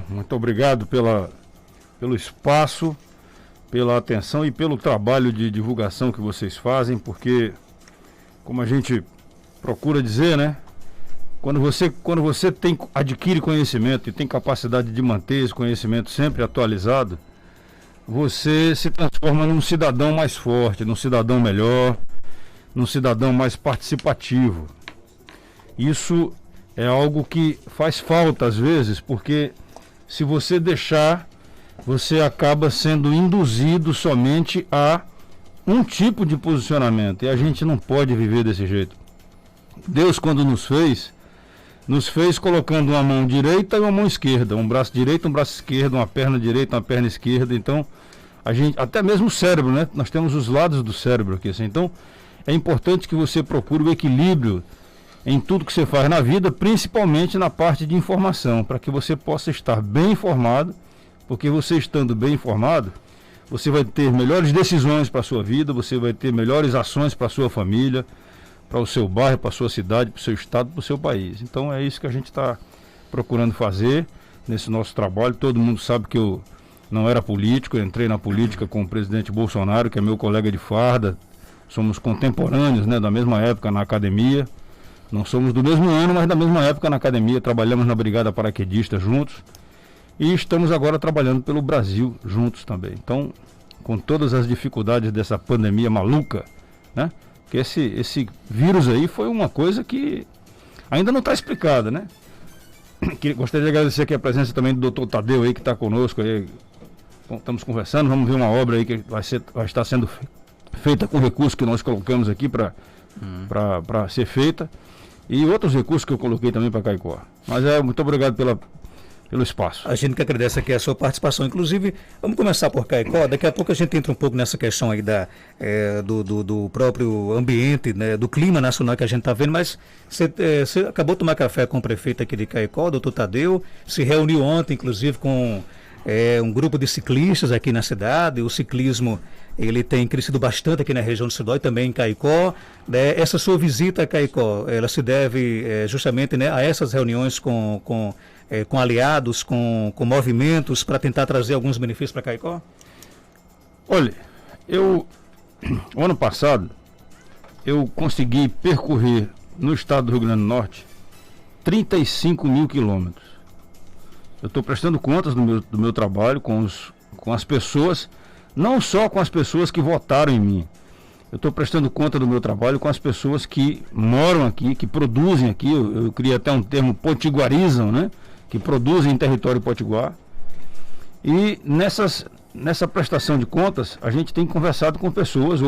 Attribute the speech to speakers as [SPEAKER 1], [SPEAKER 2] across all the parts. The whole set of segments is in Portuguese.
[SPEAKER 1] Muito obrigado pelo espaço, pela atenção e pelo trabalho de divulgação que vocês fazem, porque, como a gente procura dizer, né? Quando você adquire conhecimento e tem capacidade de manter esse conhecimento sempre atualizado, você se transforma num cidadão mais forte, num cidadão melhor, num cidadão mais participativo. Isso é algo que faz falta às vezes, porque se você deixar, você acaba sendo induzido somente a um tipo de posicionamento, e a gente não pode viver desse jeito. Deus, quando nos fez colocando uma mão direita e uma mão esquerda, um braço direito, um braço esquerdo, uma perna direita, uma perna esquerda. Então, a gente, até mesmo o cérebro, né? Nós temos os lados do cérebro aqui, assim. Então, é importante que você procure o equilíbrio em tudo que você faz na vida, principalmente na parte de informação, para que você possa estar bem informado, porque você estando bem informado, você vai ter melhores decisões para a sua vida, você vai ter melhores ações para a sua família, para o seu bairro, para a sua cidade, para o seu estado, para o seu país. Então é isso que a gente está procurando fazer nesse nosso trabalho. Todo mundo sabe que eu não era político, eu entrei na política com o presidente Bolsonaro, que é meu colega de farda, somos contemporâneos, né, da mesma época na academia. Não somos do mesmo ano, mas da mesma época na academia, trabalhamos na Brigada Paraquedista juntos e estamos agora trabalhando pelo Brasil juntos também. Então, com todas as dificuldades dessa pandemia maluca, né? Porque esse vírus aí foi uma coisa que ainda não está explicada, né? Gostaria de agradecer aqui a presença também do Dr. Tadeu aí, que está conosco aí. Estamos conversando, vamos ver uma obra aí que vai estar sendo feita com recursos que nós colocamos aqui para ser feita. E outros recursos que eu coloquei também para Caicó. Mas muito obrigado pelo espaço.
[SPEAKER 2] A gente que agradece aqui a sua participação. Inclusive, vamos começar por Caicó. Daqui a pouco a gente entra um pouco nessa questão aí do próprio ambiente, né, do clima nacional que a gente está vendo. Mas você acabou de tomar café com o prefeito aqui de Caicó, doutor Tadeu. Se reuniu ontem, inclusive, com um grupo de ciclistas aqui na cidade. O ciclismo ele tem crescido bastante aqui na região do Sidó e também em Caicó. Essa sua visita a Caicó, ela se deve justamente, né, a essas reuniões com aliados, com movimentos para tentar trazer alguns benefícios para Caicó?
[SPEAKER 1] Olha, o ano passado, eu consegui percorrer no estado do Rio Grande do Norte 35 mil quilômetros. Eu estou prestando contas do meu trabalho com as pessoas, não só com as pessoas que votaram em mim. Eu estou prestando conta do meu trabalho com as pessoas que moram aqui, que produzem aqui. Eu criei até um termo, potiguarizam, né? Que produzem em território potiguar. E nessa prestação de contas, a gente tem conversado com pessoas,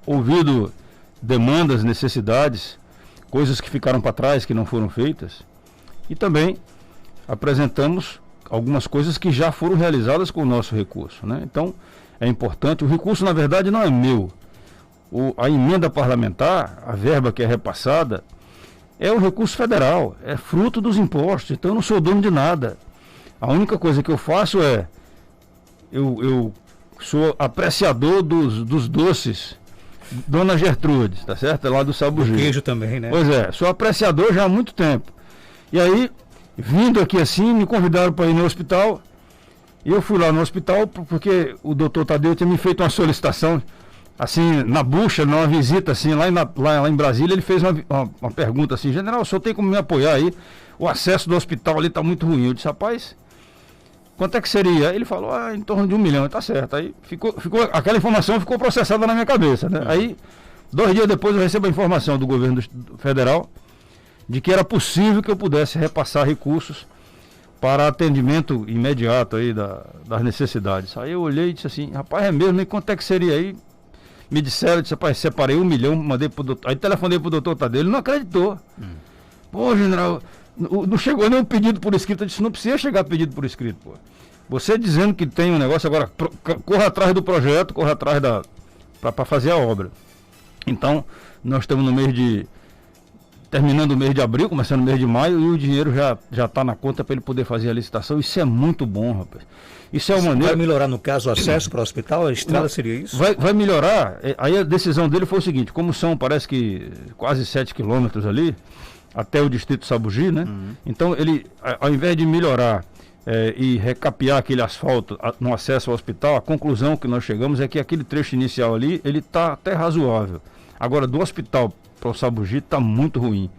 [SPEAKER 1] ouvido demandas, necessidades, coisas que ficaram para trás, que não foram feitas. E também apresentamos algumas coisas que já foram realizadas com o nosso recurso, né? Então, é importante. O recurso, na verdade, não é meu. A emenda parlamentar, a verba que é repassada, é o recurso federal, é fruto dos impostos. Então, eu não sou dono de nada. A única coisa que eu faço eu sou apreciador dos doces Dona Gertrudes, tá certo? É lá do Sabugi.
[SPEAKER 2] O queijo também, né?
[SPEAKER 1] Pois é, sou apreciador já há muito tempo. E aí, vindo aqui assim, me convidaram para ir no hospital. E eu fui lá no hospital porque o doutor Tadeu tinha me feito uma solicitação, assim, na bucha, numa visita, assim, lá em Brasília. Ele fez uma pergunta assim: general, o senhor tem como me apoiar aí? O acesso do hospital ali está muito ruim. Eu disse: rapaz, quanto é que seria? Ele falou: em torno de 1 milhão. Tá certo. Aí aquela informação ficou processada na minha cabeça, né? Aí, 2 dias depois, eu recebo a informação do governo federal de que era possível que eu pudesse repassar recursos para atendimento imediato aí das necessidades. Aí eu olhei e disse assim: rapaz, é mesmo? E quanto é que seria aí? Me disseram, eu disse: rapaz, separei 1 milhão, mandei pro doutor. Aí telefonei pro doutor Tadeu, ele não acreditou. Pô, general, não chegou nenhum pedido por escrito. Eu disse: não precisa chegar pedido por escrito, pô. Você dizendo que tem um negócio, agora corra atrás do projeto, corra atrás para fazer a obra. Então, nós estamos terminando o mês de abril, começando o mês de maio, e o dinheiro já está na conta para ele poder fazer a licitação. Isso é muito bom, rapaz. Isso é uma maneira...
[SPEAKER 2] Vai melhorar, no caso, o acesso para o hospital? A estrada
[SPEAKER 1] Não,
[SPEAKER 2] seria isso?
[SPEAKER 1] Vai melhorar. Aí a decisão dele foi o seguinte: como são, parece que quase 7 quilômetros ali, até o distrito Sabugi, né? Então ele, ao invés de melhorar e recapear aquele asfalto no acesso ao hospital, a conclusão que nós chegamos é que aquele trecho inicial ali, ele está até razoável. Agora, do hospital para o Sabugi está muito ruim.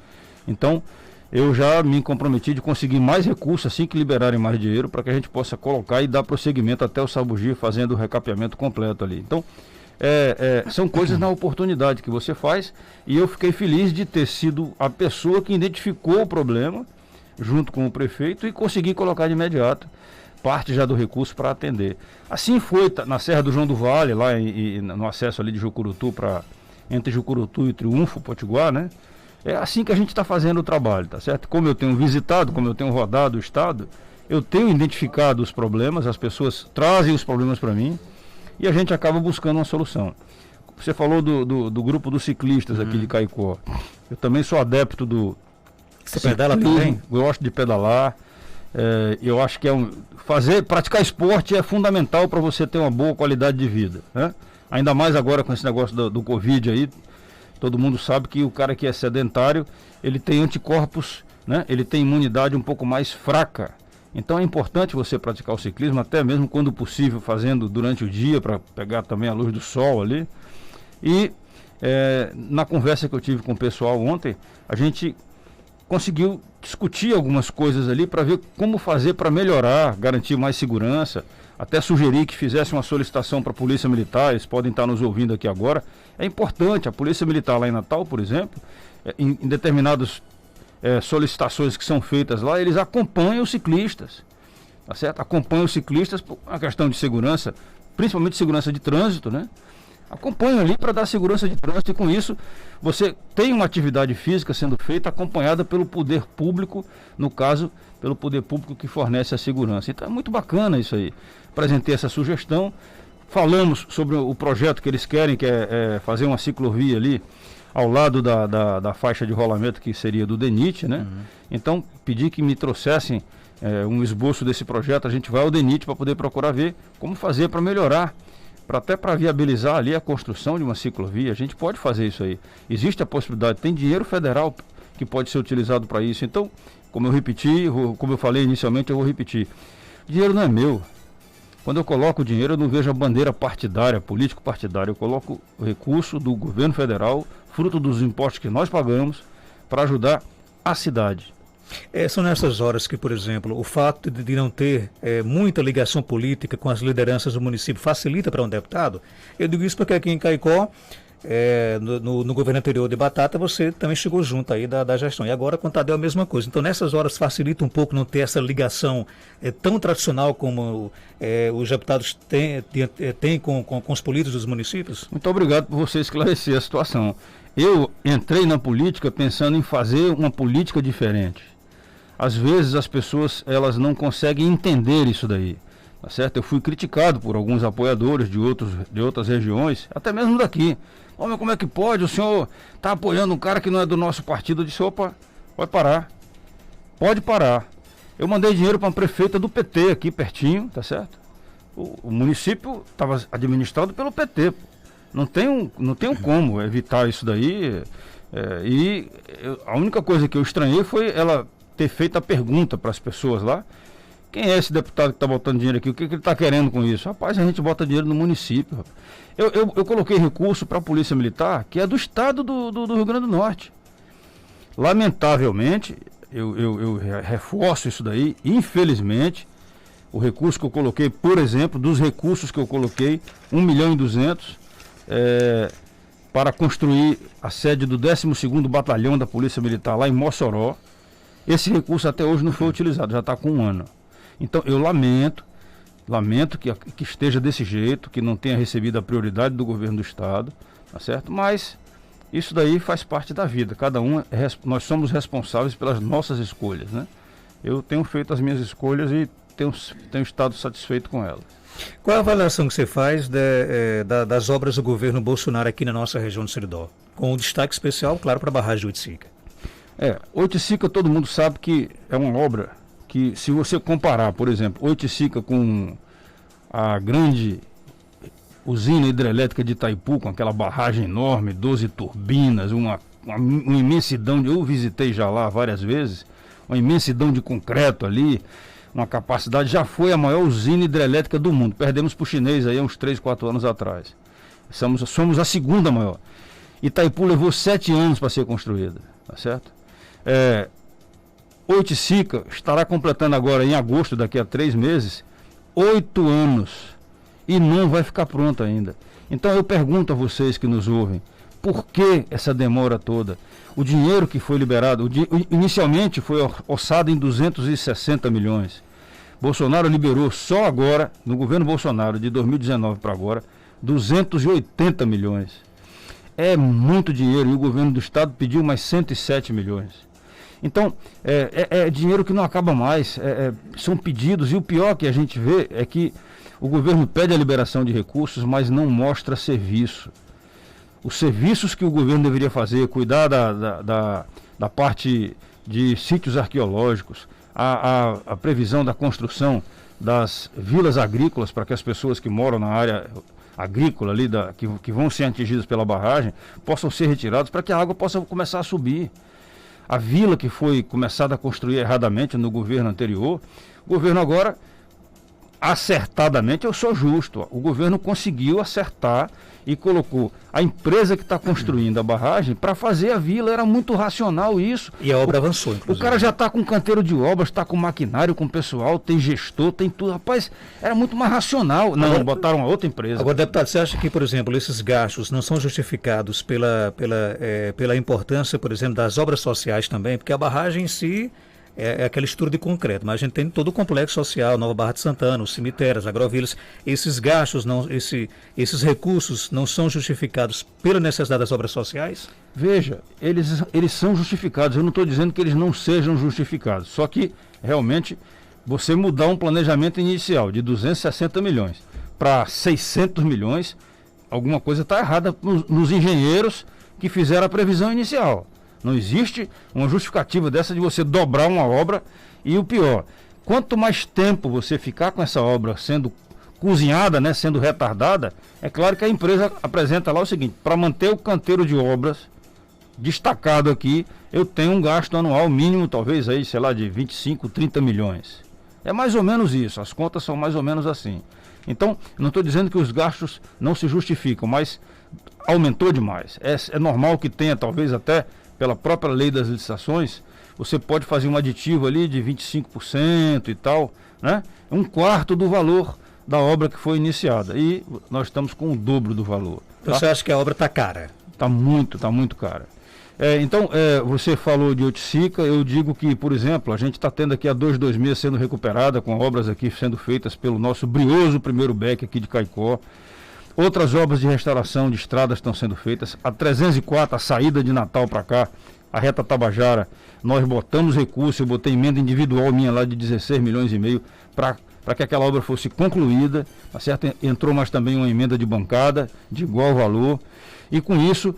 [SPEAKER 1] Então, eu já me comprometi de conseguir mais recursos assim que liberarem mais dinheiro para que a gente possa colocar e dar prosseguimento até o Sabugi fazendo o recapeamento completo ali. Então, são coisas na oportunidade que você faz, e eu fiquei feliz de ter sido a pessoa que identificou o problema junto com o prefeito e consegui colocar de imediato parte já do recurso para atender. Assim foi na Serra do João do Vale, lá no acesso ali de Jucurutu, entre Jucurutu e Triunfo, Potiguar, né? É assim que a gente está fazendo o trabalho, tá certo? Como eu tenho visitado, como eu tenho rodado o estado, eu tenho identificado os problemas, as pessoas trazem os problemas para mim e a gente acaba buscando uma solução. Você falou do grupo dos ciclistas aqui de Caicó. Eu também sou adepto do...
[SPEAKER 2] Você pedala também?
[SPEAKER 1] Eu gosto de pedalar. Eu acho que praticar esporte é fundamental para você ter uma boa qualidade de vida, né? Ainda mais agora com esse negócio do Covid aí. Todo mundo sabe que o cara que é sedentário, ele tem anticorpos, né? Ele tem imunidade um pouco mais fraca. Então é importante você praticar o ciclismo, até mesmo quando possível, fazendo durante o dia, para pegar também a luz do sol ali. E na conversa que eu tive com o pessoal ontem, a gente conseguiu discutir algumas coisas ali para ver como fazer para melhorar, garantir mais segurança. Até sugeri que fizesse uma solicitação para a Polícia Militar, eles podem estar nos ouvindo aqui agora. É importante, a Polícia Militar lá em Natal, por exemplo, em determinadas solicitações que são feitas lá, eles acompanham os ciclistas, tá certo? Acompanham os ciclistas por uma questão de segurança, principalmente segurança de trânsito, né? Acompanham ali para dar segurança de trânsito, e com isso você tem uma atividade física sendo feita acompanhada pelo poder público, no caso, pelo poder público que fornece a segurança. Então é muito bacana isso aí. Apresentei essa sugestão, falamos sobre o projeto que eles querem, que é fazer uma ciclovia ali ao lado da faixa de rolamento que seria do DENIT, né? Então pedi que me trouxessem um esboço desse projeto. A gente vai ao DENIT para poder procurar ver como fazer para melhorar, até para viabilizar ali a construção de uma ciclovia. A gente pode fazer isso aí. Existe a possibilidade, tem dinheiro federal que pode ser utilizado para isso. Então, como eu falei inicialmente, eu vou repetir. O dinheiro não é meu. Quando eu coloco o dinheiro, eu não vejo a bandeira partidária, político-partidária. Eu coloco o recurso do governo federal, fruto dos impostos que nós pagamos, para ajudar a cidade.
[SPEAKER 2] São nessas horas que, por exemplo, o fato de não ter muita ligação política com as lideranças do município facilita para um deputado. Eu digo isso porque aqui em Caicó, no governo anterior de Batata, você também chegou junto aí da gestão. E agora com o Tadeu é a mesma coisa. Então nessas horas facilita um pouco não ter essa ligação tão tradicional como os deputados têm com os políticos dos municípios?
[SPEAKER 1] Muito obrigado por você esclarecer a situação. Eu entrei na política pensando em fazer uma política diferente. Às vezes as pessoas não conseguem entender isso daí, tá certo? Eu fui criticado por alguns apoiadores de outras regiões, até mesmo daqui. Mas como é que pode? O senhor está apoiando um cara que não é do nosso partido? Eu disse, opa, pode parar. Pode parar. Eu mandei dinheiro para uma prefeita do PT aqui pertinho, tá certo? O município estava administrado pelo PT. Não tem como evitar isso daí. A única coisa que eu estranhei foi ela ter feito a pergunta para as pessoas lá: quem é esse deputado que está botando dinheiro aqui? O que ele está querendo com isso? Rapaz, a gente bota dinheiro no município. Eu coloquei recurso para a Polícia Militar, que é do estado do Rio Grande do Norte. Lamentavelmente, eu reforço isso daí, infelizmente, o recurso que eu coloquei, por exemplo, dos recursos que eu coloquei, 1.200.000, para construir a sede do 12º Batalhão da Polícia Militar lá em Mossoró. Esse recurso até hoje não foi utilizado, já está com 1 ano. Então eu lamento que esteja desse jeito, que não tenha recebido a prioridade do governo do estado, tá certo? Mas isso daí faz parte da vida, nós somos responsáveis pelas nossas escolhas, né? Eu tenho feito as minhas escolhas e tenho estado satisfeito com elas.
[SPEAKER 2] Qual a avaliação que você faz das obras do governo Bolsonaro aqui na nossa região do Seridó? Com um destaque especial, claro, para a barragem de Oiticica.
[SPEAKER 1] Oiticica, todo mundo sabe que é uma obra que, se você comparar, por exemplo, Oiticica com a grande usina hidrelétrica de Itaipu, com aquela barragem enorme, 12 turbinas, uma imensidão eu visitei já lá várias vezes, uma imensidão de concreto ali, uma capacidade, já foi a maior usina hidrelétrica do mundo. Perdemos para o chinês aí uns 3, 4 anos atrás. Somos a segunda maior. Itaipu levou 7 anos para ser construída, tá certo? Oiticica estará completando agora em agosto, daqui a 3 meses, 8 anos. E não vai ficar pronta ainda. Então eu pergunto a vocês que nos ouvem, por que essa demora toda? O dinheiro que foi liberado, inicialmente foi orçado em 260 milhões. Bolsonaro liberou só agora, no governo Bolsonaro, de 2019 para agora, 280 milhões. É muito dinheiro e o governo do estado pediu mais 107 milhões. Então, é dinheiro que não acaba mais, são pedidos, e o pior que a gente vê é que o governo pede a liberação de recursos, mas não mostra serviço. Os serviços que o governo deveria fazer, cuidar da parte de sítios arqueológicos, a previsão da construção das vilas agrícolas para que as pessoas que moram na área agrícola ali, que vão ser atingidas pela barragem, possam ser retiradas para que a água possa começar a subir. A vila que foi começada a construir erradamente no governo anterior, o governo agora, acertadamente, eu sou justo, o governo conseguiu acertar e colocou a empresa que está construindo a barragem para fazer a vila. Era muito racional isso.
[SPEAKER 2] E a obra avançou, inclusive.
[SPEAKER 1] O cara já está com canteiro de obras, está com maquinário, com pessoal, tem gestor, tem tudo. Rapaz, era muito mais racional. Não, agora, botaram uma outra empresa.
[SPEAKER 2] Agora, deputado, você acha que, por exemplo, esses gastos não são justificados pela importância, por exemplo, das obras sociais também? Porque a barragem em si é aquela estrutura de concreto, mas a gente tem todo o complexo social, Nova Barra de Santana, os cemitérios, agrovilas. Esses gastos, esses recursos não são justificados pela necessidade das obras sociais?
[SPEAKER 1] Veja, eles são justificados. Eu não estou dizendo que eles não sejam justificados. Só que, realmente, você mudar um planejamento inicial de 260 milhões para 600 milhões, alguma coisa está errada nos engenheiros que fizeram a previsão inicial. Não existe uma justificativa dessa de você dobrar uma obra. E o pior, quanto mais tempo você ficar com essa obra sendo cozinhada, né, sendo retardada, é claro que a empresa apresenta lá o seguinte: para manter o canteiro de obras destacado aqui, eu tenho um gasto anual mínimo, talvez aí, sei lá, de 25, 30 milhões. É mais ou menos isso, as contas são mais ou menos assim. Então, não estou dizendo que os gastos não se justificam, mas aumentou demais. É normal que tenha, talvez até pela própria lei das licitações, você pode fazer um aditivo ali de 25% e tal, né? Um quarto do valor da obra que foi iniciada. E nós estamos com o dobro do valor.
[SPEAKER 2] Tá? Você acha que a obra está cara?
[SPEAKER 1] Está muito cara. Então, você falou de Oiticica, eu digo que, por exemplo, a gente está tendo aqui a 226 sendo recuperada, com obras aqui sendo feitas pelo nosso brioso primeiro BEC aqui de Caicó. Outras obras de restauração de estradas estão sendo feitas. A 304, a saída de Natal para cá, a reta Tabajara, nós botamos recurso, eu botei emenda individual minha lá de 16 milhões e meio para que aquela obra fosse concluída, tá certo? Entrou mais também uma emenda de bancada de igual valor. E com isso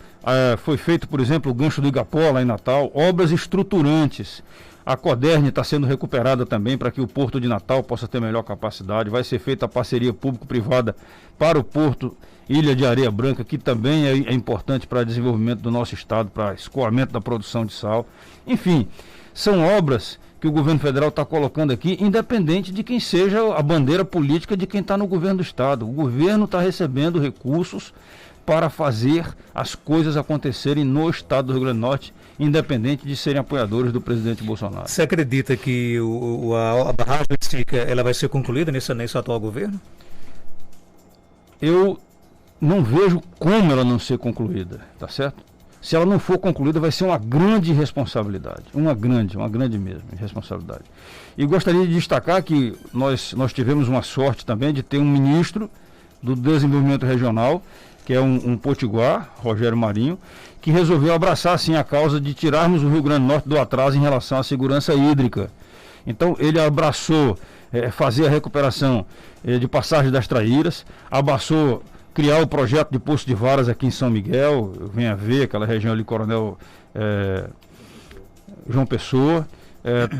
[SPEAKER 1] foi feito, por exemplo, o gancho do Igapó lá em Natal, obras estruturantes. A Coderne está sendo recuperada também para que o Porto de Natal possa ter melhor capacidade. Vai ser feita a parceria público-privada para o Porto Ilha de Areia Branca, que também é importante para o desenvolvimento do nosso estado, para escoamento da produção de sal. Enfim, são obras que o governo federal está colocando aqui, independente de quem seja a bandeira política de quem está no governo do estado. O governo está recebendo recursos para fazer as coisas acontecerem no estado do Rio Grande do Norte, independente de serem apoiadores do presidente Bolsonaro.
[SPEAKER 2] Você acredita que a barragem de Oiticica ela vai ser concluída nesse atual governo?
[SPEAKER 1] Eu não vejo como ela não ser concluída, tá certo? Se ela não for concluída, vai ser uma grande responsabilidade, uma grande mesmo responsabilidade. E gostaria de destacar que nós tivemos uma sorte também de ter um ministro do Desenvolvimento Regional, que é um potiguar, Rogério Marinho, que resolveu abraçar assim a causa de tirarmos o Rio Grande do Norte do atraso em relação à segurança hídrica. Então ele abraçou fazer a recuperação de passagem das traíras, abraçou criar o projeto de Poço de Varas aqui em São Miguel, venha ver aquela região ali, Coronel João Pessoa,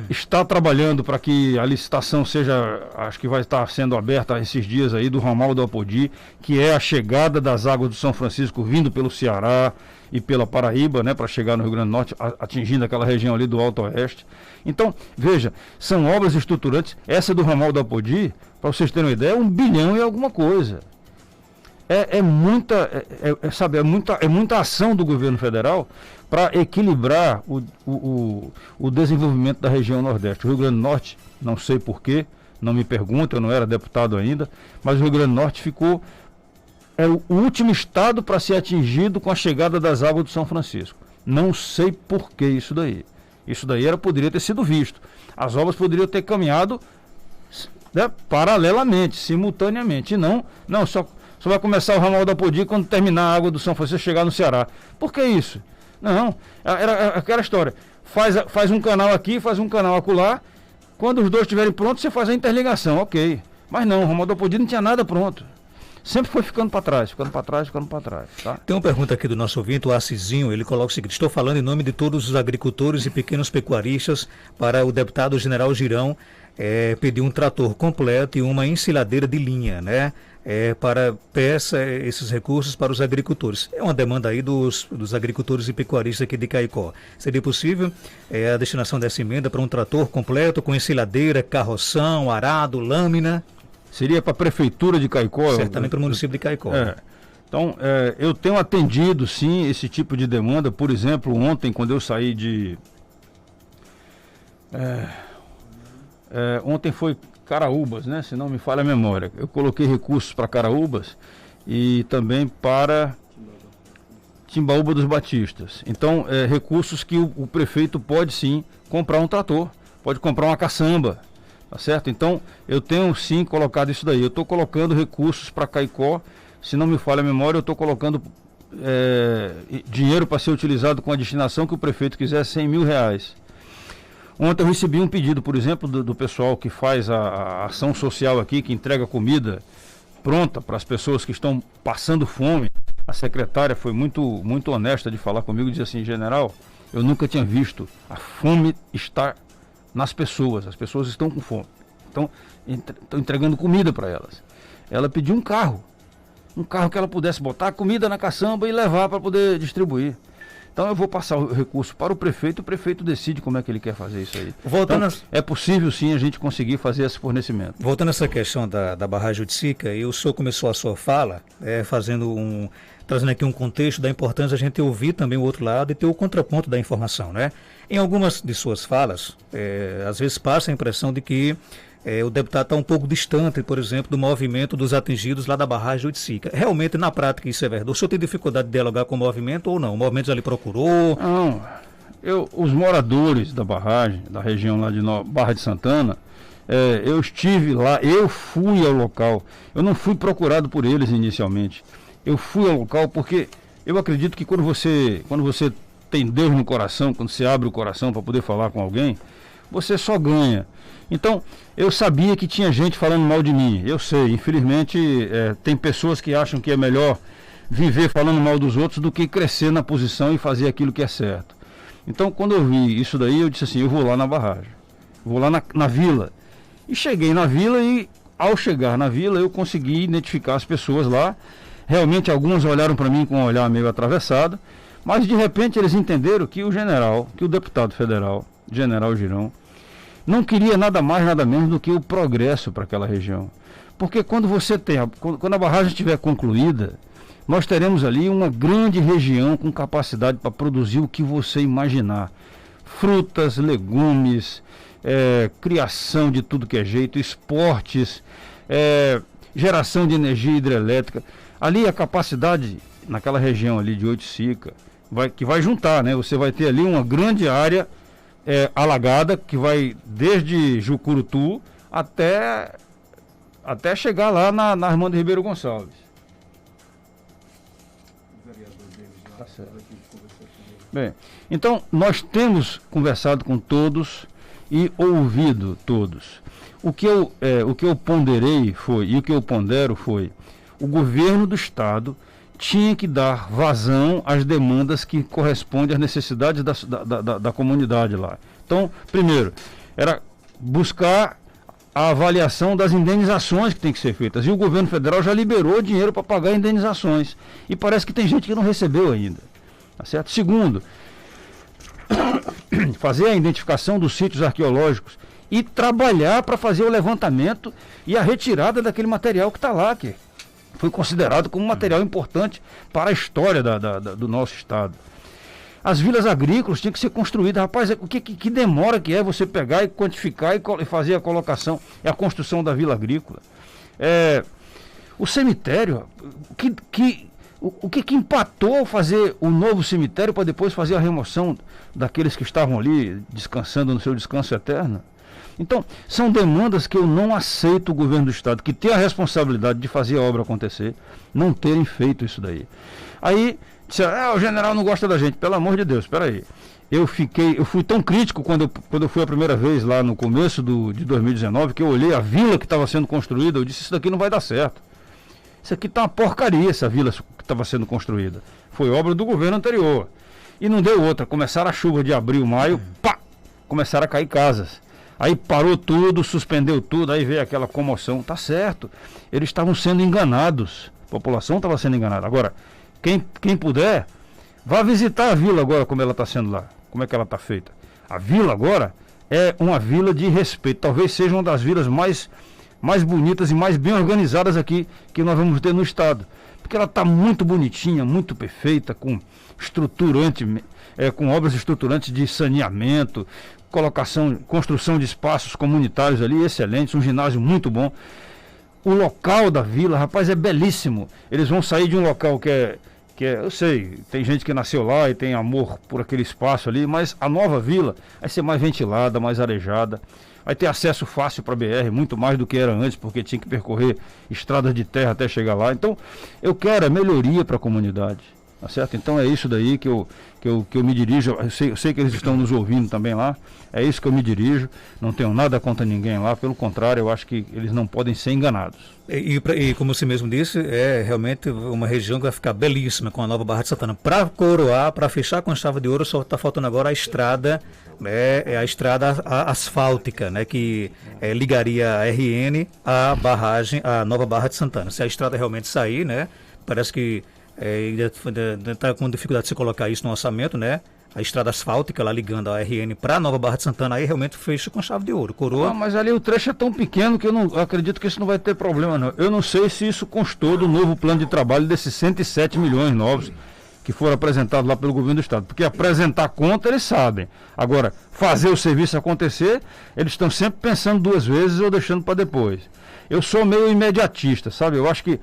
[SPEAKER 1] está trabalhando para que a licitação seja, acho que vai estar sendo aberta esses dias aí, do ramal do Apodi, que é a chegada das águas do São Francisco vindo pelo Ceará e pela Paraíba, né, para chegar no Rio Grande do Norte, atingindo aquela região ali do Alto Oeste. Então, veja, são obras estruturantes. Essa do ramal do Apodi, para vocês terem uma ideia, é 1 bilhão e alguma coisa. É muita ação do governo federal para equilibrar o desenvolvimento da região Nordeste. O Rio Grande do Norte, não sei porquê, não me pergunta, eu não era deputado ainda, mas o Rio Grande do Norte ficou o último estado para ser atingido com a chegada das águas do São Francisco. Não sei porquê isso daí. Isso daí poderia ter sido visto. As obras poderiam ter caminhado, né, paralelamente, simultaneamente. E não só vai começar o ramal do Apodi quando terminar a água do São Francisco chegar no Ceará. Por que isso? Não, era aquela história. Faz um canal aqui, faz um canal acolá. Quando os dois estiverem prontos, você faz a interligação, ok. Mas não, o ramal do Apodi não tinha nada pronto. Sempre foi ficando para trás, ficando para trás. Tá?
[SPEAKER 2] Tem uma pergunta aqui do nosso ouvinte, o Assisinho, ele coloca o seguinte: estou falando em nome de todos os agricultores e pequenos pecuaristas para o deputado General Girão pedir um trator completo e uma ensiladeira de linha, né? Para peça esses recursos para os agricultores. É uma demanda aí dos agricultores e pecuaristas aqui de Caicó. Seria possível a destinação dessa emenda para um trator completo com ensiladeira, carroção, arado, lâmina?
[SPEAKER 1] Seria para a prefeitura de Caicó?
[SPEAKER 2] Certamente para o município de Caicó.
[SPEAKER 1] Então, eu tenho atendido, sim, esse tipo de demanda. Por exemplo, ontem, quando eu saí de... ontem foi Caraúbas, né? Se não me falha a memória. Eu coloquei recursos para Caraúbas e também para Timbaúba dos Batistas. Então, recursos que o prefeito pode, sim, comprar um trator, pode comprar uma caçamba. Tá certo? Então, eu tenho sim colocado isso daí. Eu estou colocando recursos para Caicó. Se não me falha a memória, eu estou colocando dinheiro para ser utilizado com a destinação que o prefeito quiser, R$100 mil. Ontem eu recebi um pedido, por exemplo, do pessoal que faz a ação social aqui, que entrega comida pronta para as pessoas que estão passando fome. A secretária foi muito honesta de falar comigo e disse assim: general, eu nunca tinha visto a fome estar nas pessoas, as pessoas estão com fome, estão entregando comida para elas. Ela pediu um carro que ela pudesse botar comida na caçamba e levar para poder distribuir. Então eu vou passar o recurso para o prefeito decide como é que ele quer fazer isso aí. É possível sim a gente conseguir fazer esse fornecimento.
[SPEAKER 2] Voltando a essa questão da barragem de Sica, e o senhor começou a sua fala trazendo aqui um contexto da importância a gente ouvir também o outro lado e ter o contraponto da informação, né? Em algumas de suas falas, às vezes passa a impressão de que o deputado está um pouco distante, por exemplo, do movimento dos atingidos lá da barragem de Sica. Realmente, na prática, isso é verdade? O senhor tem dificuldade de dialogar com o movimento ou não? O movimento já lhe procurou?
[SPEAKER 1] Não, os moradores da barragem, da região lá de Barra de Santana, eu estive lá, eu fui ao local. Eu não fui procurado por eles inicialmente. Eu fui ao local porque eu acredito que quando você tem Deus no coração, quando você abre o coração para poder falar com alguém, você só ganha. Então, eu sabia que tinha gente falando mal de mim. Eu sei, infelizmente, tem pessoas que acham que é melhor viver falando mal dos outros do que crescer na posição e fazer aquilo que é certo. Então, quando eu vi isso daí, eu disse assim: eu vou lá na barragem, vou lá na vila. E cheguei na vila e, ao chegar na vila, eu consegui identificar as pessoas lá. Realmente, algumas olharam para mim com um olhar meio atravessado, mas de repente eles entenderam que o deputado federal, General Girão, não queria nada mais, nada menos do que o progresso para aquela região. Porque quando a barragem estiver concluída, nós teremos ali uma grande região com capacidade para produzir o que você imaginar. Frutas, legumes, criação de tudo que é jeito, esportes, geração de energia hidrelétrica. Ali a capacidade, naquela região ali de Oiticica, que vai juntar, né? Você vai ter ali uma grande área alagada, que vai desde Jucurutu até chegar lá na Armando Ribeiro Gonçalves. Tá certo. Bem, então nós temos conversado com todos e ouvido todos. O que eu ponderei foi, e o que eu pondero foi, o governo do estado tinha que dar vazão às demandas que correspondem às necessidades da comunidade lá. Então Então, primeiro, era buscar a avaliação das indenizações que tem que ser feitas. E o governo federal já liberou dinheiro para pagar indenizações. E parece que tem gente que não recebeu ainda. Tá certo? Segundo, fazer a identificação dos sítios arqueológicos e trabalhar para fazer o levantamento e a retirada daquele material que está lá, que foi considerado como material importante para a história do nosso estado. As vilas agrícolas tinham que ser construídas. Rapaz, o que demora que é você pegar e quantificar e fazer a colocação e a construção da vila agrícola? O cemitério, o que empatou fazer o novo cemitério para depois fazer a remoção daqueles que estavam ali descansando no seu descanso eterno? Então, são demandas que eu não aceito o governo do estado, que tem a responsabilidade de fazer a obra acontecer, não terem feito isso daí. Aí, disseram, o general não gosta da gente. Pelo amor de Deus, espera aí. Eu fui tão crítico quando eu fui a primeira vez lá no começo de 2019, que eu olhei a vila que estava sendo construída, eu disse, isso daqui não vai dar certo. Isso aqui está uma porcaria, essa vila que estava sendo construída. Foi obra do governo anterior. E não deu outra. Começaram a chuva de abril, maio, pá! Começaram a cair casas. Aí parou tudo, suspendeu tudo, aí veio aquela comoção. Tá certo, eles estavam sendo enganados. A população estava sendo enganada. Agora, quem puder, vá visitar a vila agora, como ela está sendo lá. Como é que ela está feita. A vila agora é uma vila de respeito. Talvez seja uma das vilas mais bonitas e mais bem organizadas aqui que nós vamos ter no estado. Porque ela está muito bonitinha, muito perfeita, com com obras estruturantes de saneamento, construção de espaços comunitários ali, excelentes, um ginásio muito bom. O local da vila, rapaz, é belíssimo. Eles vão sair de um local que é, eu sei, tem gente que nasceu lá e tem amor por aquele espaço ali, mas a nova vila vai ser mais ventilada, mais arejada. Vai ter acesso fácil para a BR, muito mais do que era antes, porque tinha que percorrer estradas de terra até chegar lá. Então, eu quero a melhoria para a comunidade. Tá certo? Então é isso daí que eu me dirijo. Eu sei que eles estão nos ouvindo também lá. É isso que eu me dirijo. Não tenho nada contra ninguém lá. Pelo contrário, eu acho que eles não podem ser enganados.
[SPEAKER 2] E como você mesmo disse, é realmente uma região que vai ficar belíssima com a nova Barra de Santana. Para coroar, para fechar com chave de ouro, só está faltando agora a estrada, é a estrada asfáltica, né, que ligaria a RN à barragem, à nova Barra de Santana. Se a estrada realmente sair, né, parece que está com dificuldade de se colocar isso no orçamento, né? A estrada asfáltica lá ligando a RN para a nova Barra de Santana, aí realmente fecha com chave de ouro, coroa.
[SPEAKER 1] Mas ali o trecho é tão pequeno que eu acredito que isso não vai ter problema, não. Eu não sei se isso constou do novo plano de trabalho desses 107 milhões novos que foram apresentados lá pelo governo do estado. Porque apresentar conta eles sabem. Agora, fazer o serviço acontecer, eles estão sempre pensando duas vezes ou deixando para depois. Eu sou meio imediatista, sabe? Eu acho que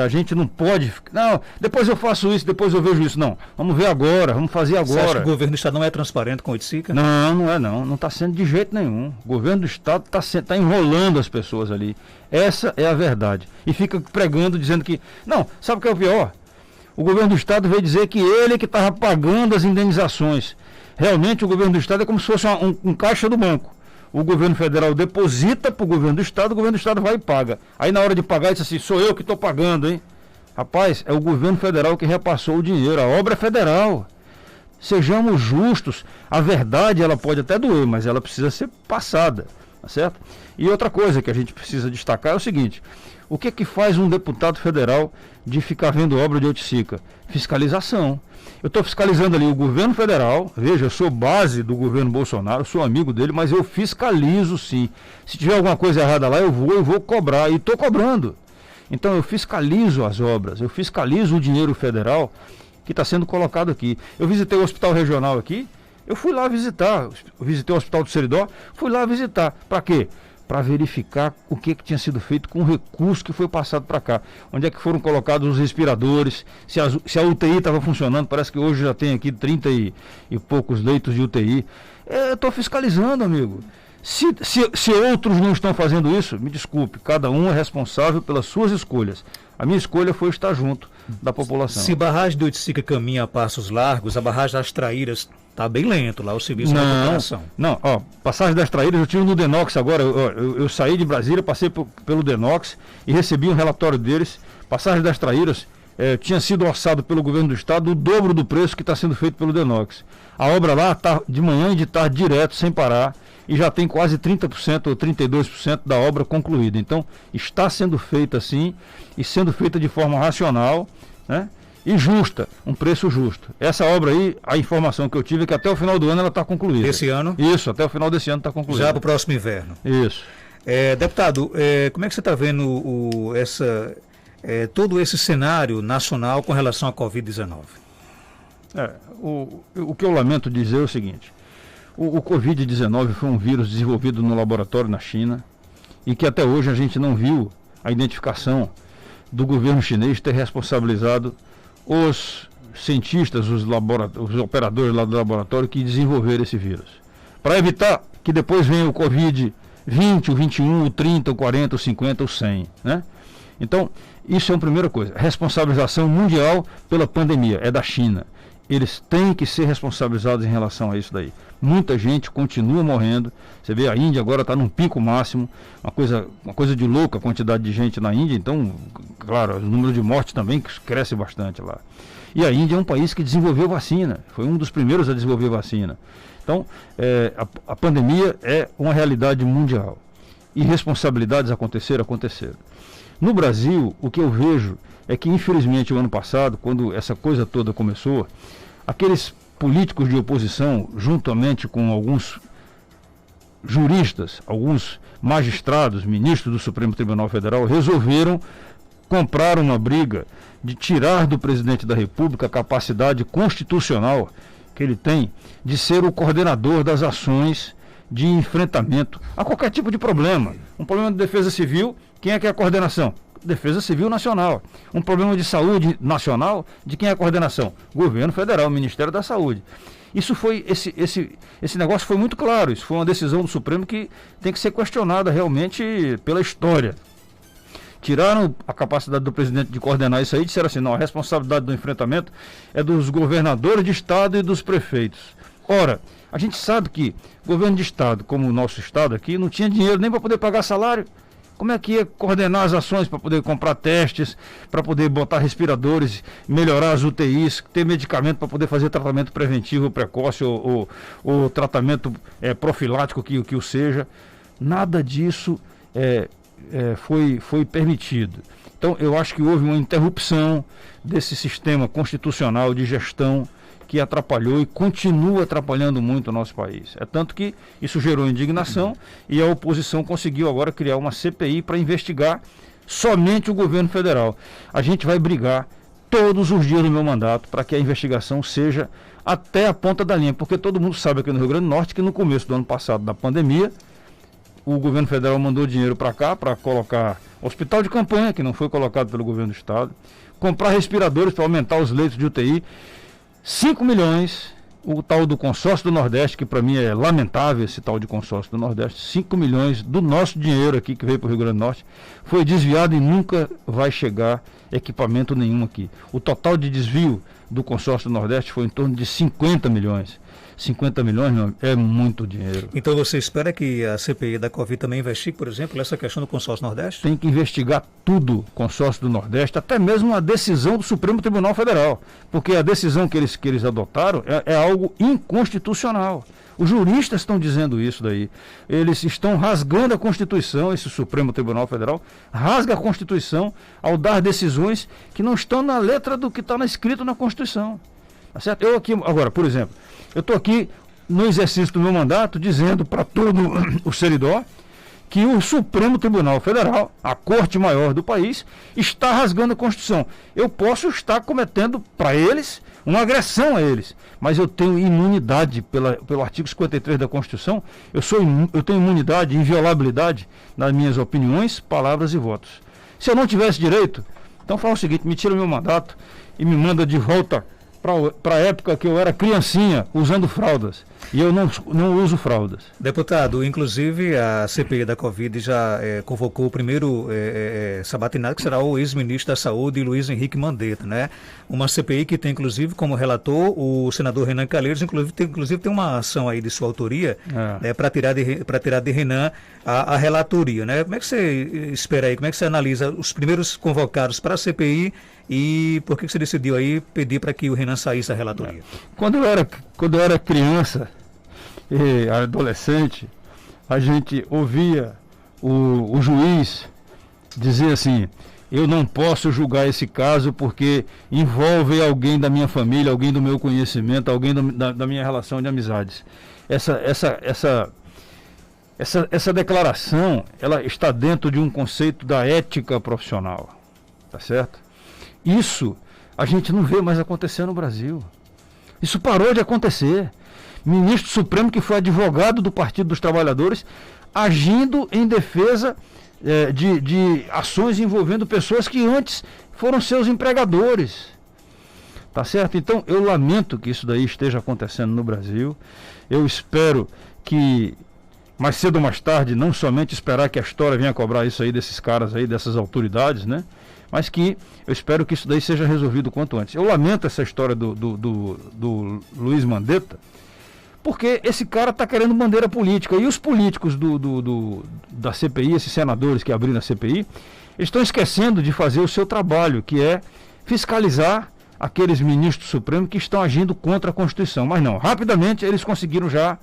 [SPEAKER 1] a gente não pode... Não, depois eu faço isso, depois eu vejo isso. Não, vamos ver agora, vamos fazer agora. Você acha
[SPEAKER 2] que o governo do estado não é transparente com o Oiticica?
[SPEAKER 1] Não, não é não. Não está sendo de jeito nenhum. O governo do estado está enrolando as pessoas ali. Essa é a verdade. E fica pregando, dizendo que... Não, sabe o que é o pior? O governo do estado veio dizer que ele que estava pagando as indenizações. Realmente o governo do estado é como se fosse um caixa do banco. O governo federal deposita para o governo do estado vai e paga. Aí na hora de pagar, ele diz assim, sou eu que estou pagando, hein? Rapaz, é o governo federal que repassou o dinheiro, a obra é federal. Sejamos justos, a verdade ela pode até doer, mas ela precisa ser passada, tá certo? E outra coisa que a gente precisa destacar é o seguinte, o que faz um deputado federal de ficar vendo obra de Oiticica? Fiscalização. Eu estou fiscalizando ali o governo federal, veja, eu sou base do governo Bolsonaro, sou amigo dele, mas eu fiscalizo sim. Se tiver alguma coisa errada lá, eu vou cobrar, e estou cobrando. Então eu fiscalizo as obras, eu fiscalizo o dinheiro federal que está sendo colocado aqui. Eu visitei o hospital regional aqui, eu fui lá visitar, visitei o hospital do Seridó, fui lá visitar. Para quê? Para verificar o que tinha sido feito com o recurso que foi passado para cá. Onde é que foram colocados os respiradores, se a UTI estava funcionando, parece que hoje já tem aqui 30 e poucos leitos de UTI. Eu estou fiscalizando, amigo. Se outros não estão fazendo isso, me desculpe, cada um é responsável pelas suas escolhas. A minha escolha foi estar junto da população.
[SPEAKER 2] Se a barragem do Oiticica caminha a passos largos, a barragem das Traíras está bem lento lá, o serviço de recuperação.
[SPEAKER 1] Não, passagem das Traíras, eu tive no Denox agora, eu saí de Brasília, passei pelo Denox e recebi um relatório deles. Passagem das Traíras, tinha sido orçado pelo governo do estado o dobro do preço que está sendo feito pelo Denox. A obra lá está de manhã e de tarde direto, sem parar, e já tem quase 30% ou 32% da obra concluída. Então, está sendo feita assim, e sendo feita de forma racional, né, e justa, um preço justo. Essa obra aí, a informação que eu tive é que até o final do ano ela está concluída.
[SPEAKER 2] Esse ano?
[SPEAKER 1] Isso, até o final desse ano está concluída.
[SPEAKER 2] Já para o próximo inverno.
[SPEAKER 1] Isso.
[SPEAKER 2] Deputado, como é que você está vendo todo esse cenário nacional com relação à Covid-19?
[SPEAKER 1] O que eu lamento dizer é o seguinte: o Covid-19 foi um vírus desenvolvido no laboratório na China e que até hoje a gente não viu a identificação do governo chinês ter responsabilizado os cientistas, os operadores lá do laboratório que desenvolveram esse vírus, para evitar que depois venha o Covid-20, o 21, o 30, o 40, o 50, o 100, né? Então, isso é uma primeira coisa. Responsabilização mundial pela pandemia é da China. Eles têm que ser responsabilizados em relação a isso daí. Muita gente continua morrendo. Você vê, a Índia agora está num pico máximo, uma coisa de louca a quantidade de gente na Índia. Então, claro, o número de mortes também cresce bastante lá. E a Índia é um país que desenvolveu vacina, foi um dos primeiros a desenvolver vacina. Então, a pandemia é uma realidade mundial. E responsabilidades aconteceram. No Brasil, o que eu vejo é que, infelizmente, o ano passado, quando essa coisa toda começou, aqueles políticos de oposição, juntamente com alguns juristas, alguns magistrados, ministros do Supremo Tribunal Federal, resolveram comprar uma briga de tirar do presidente da República a capacidade constitucional que ele tem de ser o coordenador das ações de enfrentamento a qualquer tipo de problema. Um problema de defesa civil, quem é que é a coordenação? Defesa Civil Nacional. Um problema de saúde nacional, de quem é a coordenação? Governo Federal, Ministério da Saúde. Isso foi, esse negócio foi muito claro, isso foi uma decisão do Supremo que tem que ser questionada realmente pela história. Tiraram a capacidade do presidente de coordenar isso aí, disseram assim, não, a responsabilidade do enfrentamento é dos governadores de estado e dos prefeitos. Ora, a gente sabe que governo de estado, como o nosso estado aqui, não tinha dinheiro nem para poder pagar salário. Como é que ia coordenar as ações para poder comprar testes, para poder botar respiradores, melhorar as UTIs, ter medicamento para poder fazer tratamento preventivo precoce ou tratamento profilático que o seja? Nada disso foi permitido. Então, eu acho que houve uma interrupção desse sistema constitucional de gestão que atrapalhou e continua atrapalhando muito o nosso país. É tanto que isso gerou indignação e a oposição conseguiu agora criar uma CPI para investigar somente o governo federal. A gente vai brigar todos os dias do meu mandato para que a investigação seja até a ponta da linha, porque todo mundo sabe aqui no Rio Grande do Norte que no começo do ano passado, da pandemia, o governo federal mandou dinheiro para cá para colocar hospital de campanha, que não foi colocado pelo governo do estado, comprar respiradores para aumentar os leitos de UTI, 5 milhões, o tal do consórcio do Nordeste, que para mim é lamentável esse tal de consórcio do Nordeste, 5 milhões do nosso dinheiro aqui que veio para o Rio Grande do Norte, foi desviado e nunca vai chegar equipamento nenhum aqui. O total de desvio do consórcio do Nordeste foi em torno de 50 milhões. 50 milhões, meu, é muito dinheiro.
[SPEAKER 2] Então você espera que a CPI da Covid também investigue, por exemplo, essa questão do consórcio Nordeste?
[SPEAKER 1] Tem que investigar tudo, consórcio do Nordeste, até mesmo a decisão do Supremo Tribunal Federal, porque a decisão que eles adotaram é algo inconstitucional. Os juristas estão dizendo isso daí. Eles estão rasgando a Constituição, esse Supremo Tribunal Federal rasga a Constituição ao dar decisões que não estão na letra do que está escrito na Constituição. Tá certo? Eu aqui, agora, por exemplo, eu estou aqui no exercício do meu mandato dizendo para todo o seridó que o Supremo Tribunal Federal, a Corte Maior do país, está rasgando a Constituição. Eu posso estar cometendo para eles uma agressão a eles, mas eu tenho imunidade pelo artigo 53 da Constituição, eu tenho imunidade, inviolabilidade nas minhas opiniões, palavras e votos. Se eu não tivesse direito, então fala o seguinte, me tira o meu mandato e me manda de volta para a época que eu era criancinha, usando fraldas. E eu não uso fraldas.
[SPEAKER 2] Deputado, inclusive a CPI da Covid já convocou o primeiro sabatinado, que será o ex-ministro da Saúde, Luiz Henrique Mandetta, né? Uma CPI que tem, inclusive, como relator, o senador Renan Calheiros, inclusive tem uma ação aí de sua autoria para tirar de Renan a relatoria, né? Como é que você espera aí, como é que você analisa os primeiros convocados para a CPI e por que você decidiu aí pedir para que o Renan saísse da relatoria?
[SPEAKER 1] Quando eu era criança e adolescente, a gente ouvia o juiz dizer assim: eu não posso julgar esse caso porque envolve alguém da minha família, alguém do meu conhecimento, alguém da minha relação de amizades. Essa declaração, ela está dentro de um conceito da ética profissional, tá certo? Isso a gente não vê mais acontecer no Brasil. Isso parou de acontecer. Ministro Supremo que foi advogado do Partido dos Trabalhadores agindo em defesa de ações envolvendo pessoas que antes foram seus empregadores. Tá certo? Então eu lamento que isso daí esteja acontecendo no Brasil. Eu espero que mais cedo ou mais tarde, não somente esperar que a história venha cobrar isso aí desses caras aí, dessas autoridades, né? Mas que eu espero que isso daí seja resolvido o quanto antes. Eu lamento essa história do Luiz Mandetta, porque esse cara está querendo bandeira política. E os políticos da CPI, esses senadores que abriram a CPI, estão esquecendo de fazer o seu trabalho, que é fiscalizar aqueles ministros supremos que estão agindo contra a Constituição. Mas não, rapidamente eles conseguiram já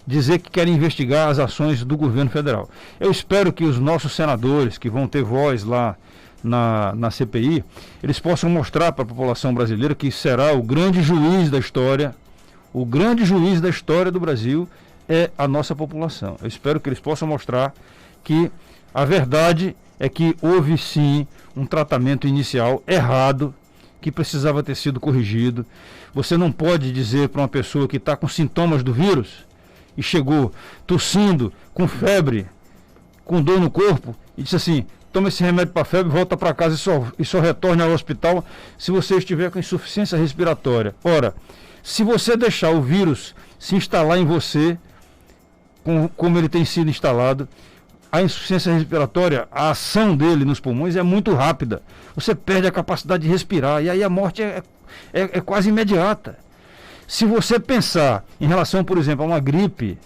[SPEAKER 1] dizer que querem investigar as ações do governo federal. Eu espero que os nossos senadores, que vão ter voz lá na CPI, eles possam mostrar para a população brasileira que será o grande juiz da história. O grande juiz da história do Brasil é a nossa população. Eu espero que eles possam mostrar que a verdade é que houve sim um tratamento inicial errado, que precisava ter sido corrigido. Você não pode dizer para uma pessoa que está com sintomas do vírus e chegou tossindo, com febre, com dor no corpo, e disse assim: toma esse remédio para febre, volta para casa e só retorne ao hospital se você estiver com insuficiência respiratória. Ora, se você deixar o vírus se instalar em você, como ele tem sido instalado, a insuficiência respiratória, a ação dele nos pulmões é muito rápida. Você perde a capacidade de respirar e aí a morte é quase imediata. Se você pensar em relação, por exemplo, a uma gripe,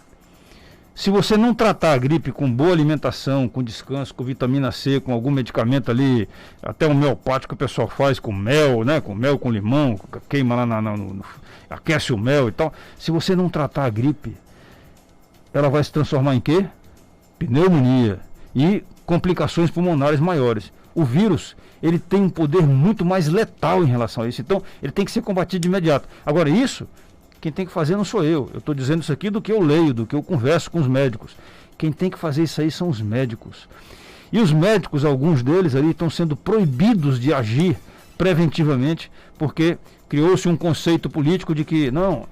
[SPEAKER 1] se você não tratar a gripe com boa alimentação, com descanso, com vitamina C, com algum medicamento ali, até homeopático que o pessoal faz com mel, né? Com mel, com limão, queima lá, aquece o mel e tal. Se você não tratar a gripe, ela vai se transformar em quê? Pneumonia e complicações pulmonares maiores. O vírus, ele tem um poder muito mais letal em relação a isso. Então, ele tem que ser combatido de imediato. Agora, isso, quem tem que fazer não sou eu. Eu estou dizendo isso aqui do que eu leio, do que eu converso com os médicos. Quem tem que fazer isso aí são os médicos. E os médicos, alguns deles ali, estão sendo proibidos de agir preventivamente, porque criou-se um conceito político de que não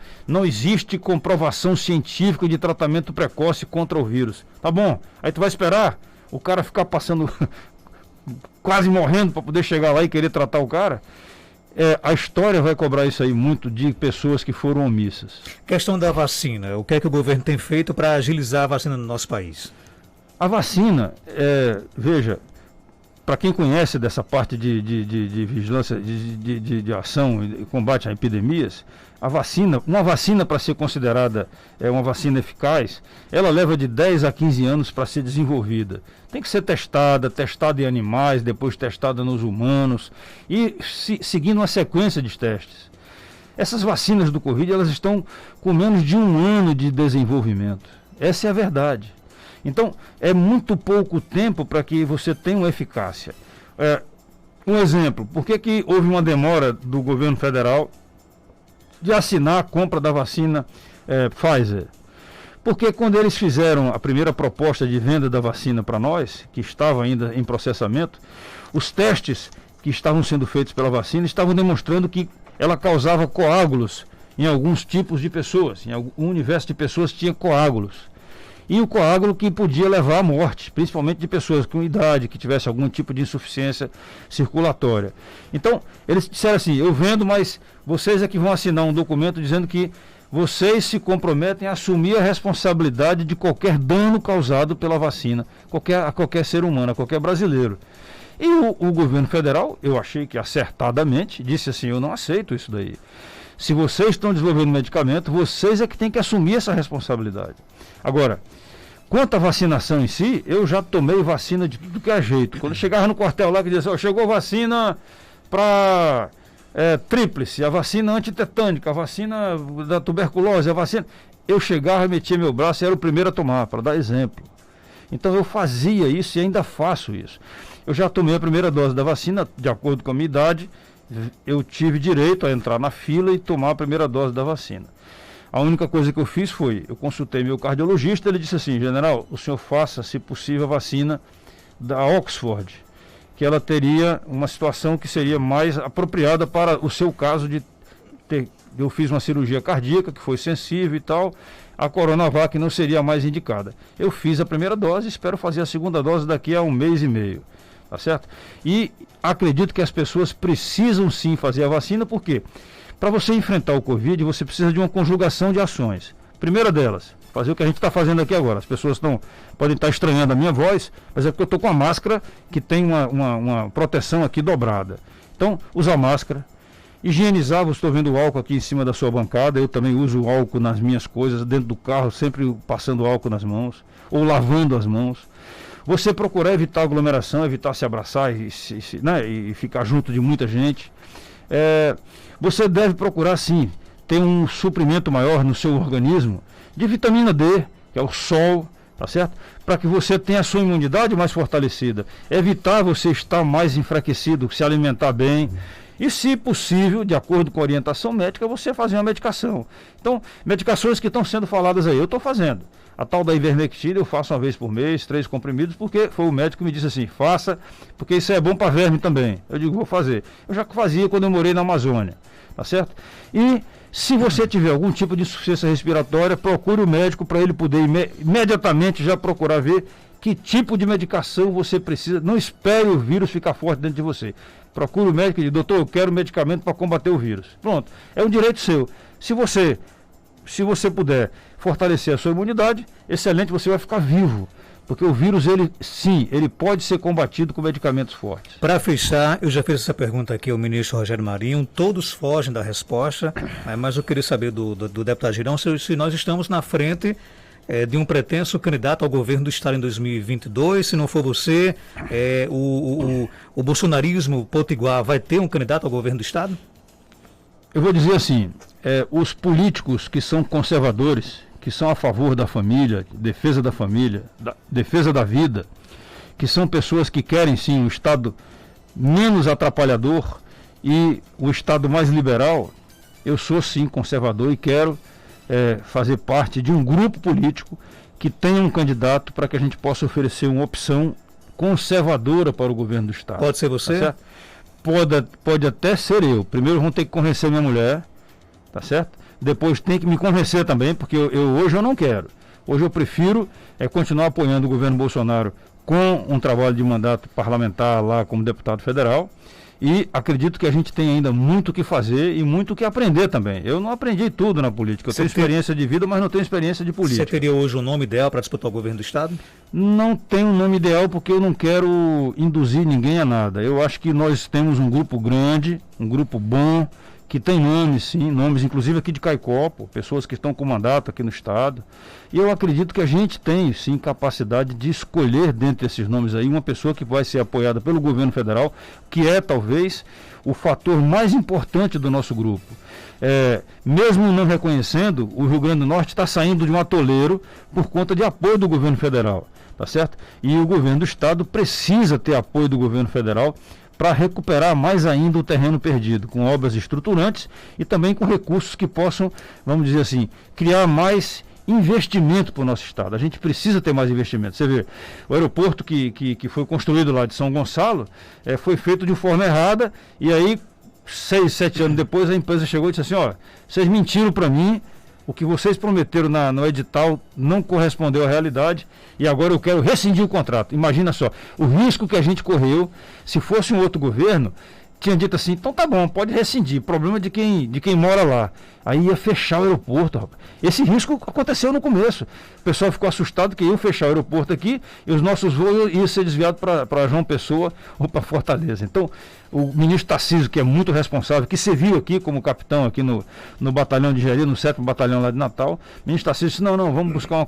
[SPEAKER 1] existe comprovação científica de tratamento precoce contra o vírus. Tá bom, aí tu vai esperar o cara ficar passando quase morrendo para poder chegar lá e querer tratar o cara? A história vai cobrar isso aí muito de pessoas que foram omissas.
[SPEAKER 2] Questão da vacina, o que é que o governo tem feito para agilizar a vacina no nosso país?
[SPEAKER 1] A vacina, veja, para quem conhece dessa parte de vigilância, de ação e combate a epidemias, uma vacina para ser considerada uma vacina eficaz, ela leva de 10 a 15 anos para ser desenvolvida. Tem que ser testada em animais, depois testada nos humanos e seguindo uma sequência de testes. Essas vacinas do Covid, elas estão com menos de um ano de desenvolvimento. Essa é a verdade. Então, é muito pouco tempo para que você tenha uma eficácia. Um exemplo, por que houve uma demora do governo federal de assinar a compra da vacina Pfizer? Porque quando eles fizeram a primeira proposta de venda da vacina para nós, que estava ainda em processamento, os testes que estavam sendo feitos pela vacina estavam demonstrando que ela causava coágulos em alguns tipos de pessoas, em algum universo de pessoas tinha coágulos. E o coágulo que podia levar à morte, principalmente de pessoas com idade, que tivesse algum tipo de insuficiência circulatória. Então, eles disseram assim: eu vendo, mas vocês é que vão assinar um documento dizendo que vocês se comprometem a assumir a responsabilidade de qualquer dano causado pela vacina, a qualquer ser humano, a qualquer brasileiro. E o governo federal, eu achei que acertadamente, disse assim, eu não aceito isso daí. Se vocês estão desenvolvendo medicamento, vocês é que têm que assumir essa responsabilidade. Agora, quanto à vacinação em si, eu já tomei vacina de tudo que é jeito. Quando eu chegava no quartel lá, que dizia, chegou vacina para tríplice, a vacina antitetânica, a vacina da tuberculose, a vacina... Eu chegava, metia meu braço e era o primeiro a tomar, para dar exemplo. Então eu fazia isso e ainda faço isso. Eu já tomei a primeira dose da vacina, de acordo com a minha idade, eu tive direito a entrar na fila e tomar a primeira dose da vacina. A única coisa que eu fiz foi, eu consultei meu cardiologista, ele disse assim, general, o senhor faça, se possível, a vacina da Oxford, que ela teria uma situação que seria mais apropriada para o seu caso de ter... Eu fiz uma cirurgia cardíaca, que foi sensível e tal, a Coronavac não seria mais indicada. Eu fiz a primeira dose, espero fazer a segunda dose daqui a 1 mês e meio, tá certo? E acredito que as pessoas precisam sim fazer a vacina, porque para você enfrentar o Covid, você precisa de uma conjugação de ações. Primeira delas, fazer o que a gente está fazendo aqui agora. As pessoas podem estar estranhando a minha voz, mas é porque eu estou com a máscara que tem uma proteção aqui dobrada. Então, usar máscara, higienizar, você estou vendo o álcool aqui em cima da sua bancada, eu também uso álcool nas minhas coisas, dentro do carro, sempre passando álcool nas mãos, ou lavando as mãos. Você procurar evitar aglomeração, evitar se abraçar e ficar junto de muita gente. Você deve procurar, sim, ter um suprimento maior no seu organismo de vitamina D, que é o sol, tá certo? Para que você tenha a sua imunidade mais fortalecida. Evitar você estar mais enfraquecido, se alimentar bem. E, se possível, de acordo com a orientação médica, você fazer uma medicação. Então, medicações que estão sendo faladas aí, eu estou fazendo. A tal da ivermectina eu faço uma vez por mês, 3 comprimidos, porque foi o médico que me disse assim, faça, porque isso é bom para verme também. Eu digo, vou fazer. Eu já fazia quando eu morei na Amazônia, tá certo? E se você tiver algum tipo de insuficiência respiratória, procure o médico para ele poder imediatamente já procurar ver que tipo de medicação você precisa. Não espere o vírus ficar forte dentro de você. Procure o médico e diz, doutor, eu quero medicamento para combater o vírus. Pronto, é um direito seu. Se você puder fortalecer a sua imunidade, excelente, você vai ficar vivo. Porque o vírus, ele pode ser combatido com medicamentos fortes.
[SPEAKER 2] Para fechar, eu já fiz essa pergunta aqui ao ministro Rogério Marinho, todos fogem da resposta, mas eu queria saber do deputado Girão se nós estamos na frente de um pretenso candidato ao governo do Estado em 2022, se não for você, o bolsonarismo potiguar vai ter um candidato ao governo do Estado?
[SPEAKER 1] Eu vou dizer assim, os políticos que são conservadores, que são a favor da família, defesa da família, defesa da vida, que são pessoas que querem sim um Estado menos atrapalhador e o Estado mais liberal, eu sou sim conservador e quero fazer parte de um grupo político que tenha um candidato para que a gente possa oferecer uma opção conservadora para o governo do Estado.
[SPEAKER 2] Pode ser você?
[SPEAKER 1] Tá, pode até ser eu. Primeiro vão ter que convencer minha mulher, tá certo? Depois tem que me convencer também, porque hoje eu não quero. Hoje eu prefiro continuar apoiando o governo Bolsonaro com um trabalho de mandato parlamentar lá como deputado federal. E acredito que a gente tem ainda muito o que fazer e muito o que aprender também. Eu não aprendi tudo na política. Eu tenho experiência de vida, mas não tenho experiência de política.
[SPEAKER 2] Você teria hoje um nome ideal para disputar o governo do Estado?
[SPEAKER 1] Não tenho um nome ideal porque eu não quero induzir ninguém a nada. Eu acho que nós temos um grupo grande, um grupo bom, que tem nomes, sim, nomes inclusive aqui de Caicopo, pessoas que estão com mandato aqui no Estado. E eu acredito que a gente tem, sim, capacidade de escolher dentre esses nomes aí uma pessoa que vai ser apoiada pelo governo federal, que é talvez o fator mais importante do nosso grupo. Mesmo não reconhecendo, o Rio Grande do Norte está saindo de um atoleiro por conta de apoio do governo federal, tá certo? E o governo do Estado precisa ter apoio do governo federal para recuperar mais ainda o terreno perdido, com obras estruturantes e também com recursos que possam, vamos dizer assim, criar mais investimento para o nosso Estado. A gente precisa ter mais investimento. Você vê, o aeroporto que foi construído lá de São Gonçalo foi feito de forma errada e aí, 6, 7 anos depois, a empresa chegou e disse assim, ó, vocês mentiram para mim, o que vocês prometeram no edital não correspondeu à realidade e agora eu quero rescindir o contrato. Imagina só, o risco que a gente correu, se fosse um outro governo, tinha dito assim, então tá bom, pode rescindir, problema de quem mora lá. Aí ia fechar o aeroporto, rapaz. Esse risco aconteceu no começo. O pessoal ficou assustado que ia fechar o aeroporto aqui e os nossos voos iam ser desviados para João Pessoa ou para Fortaleza. Então, o ministro Tarcísio, que é muito responsável, que serviu aqui como capitão aqui no batalhão de engenharia, no 7º batalhão lá de Natal, o ministro Tarcísio disse, não, vamos buscar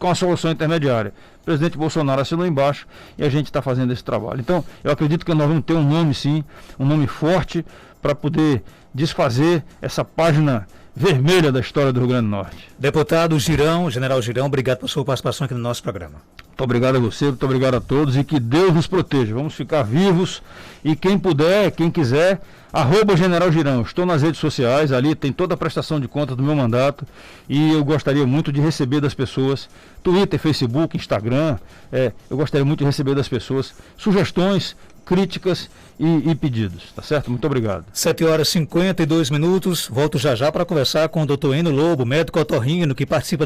[SPEAKER 1] uma solução intermediária. O presidente Bolsonaro assinou embaixo e a gente está fazendo esse trabalho. Então, eu acredito que nós vamos ter um nome sim, um nome forte para poder desfazer essa página vermelha da história do Rio Grande do Norte.
[SPEAKER 2] Deputado Girão, General Girão, obrigado pela sua participação aqui no nosso programa.
[SPEAKER 1] Muito obrigado a você, muito obrigado a todos e que Deus nos proteja. Vamos ficar vivos e quem puder, quem quiser, @General Girão. Estou nas redes sociais, ali tem toda a prestação de contas do meu mandato e eu gostaria muito de receber das pessoas, Twitter, Facebook, Instagram, eu gostaria muito de receber das pessoas sugestões, críticas e pedidos, tá certo? Muito obrigado.
[SPEAKER 2] 7h52, volto já para conversar com o Dr. Eno Lobo, médico otorrino, que participa da